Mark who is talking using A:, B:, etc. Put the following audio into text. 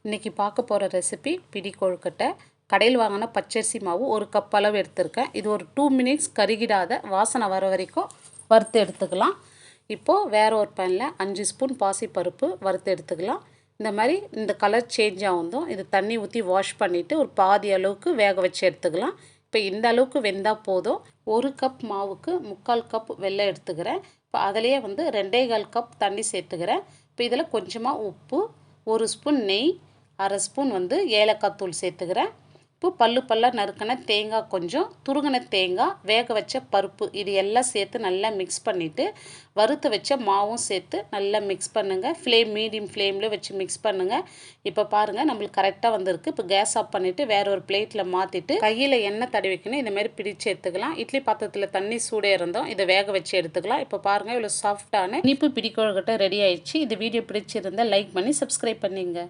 A: இன்றைக்கி பார்க்க போகிற ரெசிபி பிடி கொழுக்கட்டை. கடையில் வாங்கின பச்சரிசி மாவு 1 கப் அளவு எடுத்திருக்கேன். இது ஒரு 2 மினிட்ஸ் கருகிடாத வாசனை வர வரைக்கும் வறுத்து எடுத்துக்கலாம். இப்போது வேறு ஒரு பேனில் 5 ஸ்பூன் பாசிப்பருப்பு வறுத்து எடுத்துக்கலாம். இந்த மாதிரி இந்த கலர் சேஞ்ச் ஆகுதும் இது தண்ணி ஊற்றி வாஷ் பண்ணிவிட்டு ஒரு பாதி அளவுக்கு வேக வச்சு எடுத்துக்கலாம். இப்போ இந்த அளவுக்கு வெந்தால் போதும். 1 கப் மாவுக்கு 3/4 கப் வெல்லம் எடுத்துக்கிறேன். இப்போ அதிலேயே 2.25 கப் தண்ணி சேர்த்துக்கிறேன். இப்போ இதில் கொஞ்சமாக உப்பு, 1 ஸ்பூன் நெய், 1/2 ஸ்பூன் ஏலக்காய் தூள் சேர்த்துக்கிறேன். இப்போ பல்லாக நறுக்கின தேங்காய், கொஞ்சம் துருகின தேங்காய், வேக வச்ச பருப்பு, இது எல்லாம் சேர்த்து நல்லா மிக்ஸ் பண்ணிவிட்டு வறுத்து வச்ச மாவும் சேர்த்து நல்லா மிக்ஸ் பண்ணுங்கள். மீடியம் ஃப்ளேமில் வச்சு மிக்ஸ் பண்ணுங்கள். இப்போ பாருங்கள் நம்மளுக்கு கரெக்டாக வந்திருக்கு. இப்போ கேஸ் ஆஃப் பண்ணிவிட்டு வேறு ஒரு பிளேட்டில் மாற்றிட்டு கையில் எண்ணெய் தடவிக்கணும். இந்தமாதிரி பிடிச்சு எடுத்துக்கலாம். இட்லி பாத்திரத்தில் தண்ணி சூடே இருந்தோம், இதை வேக வச்சு எடுத்துக்கலாம். இப்போ பாருங்கள் இவ்வளோ சாஃப்டான இனிப்பு பிடி கொழுக்கட்டை ரெடி ஆயிடுச்சு. இந்த வீடியோ பிடிச்சிருந்தால் லைக் பண்ணி சப்ஸ்கிரைப் பண்ணிங்க.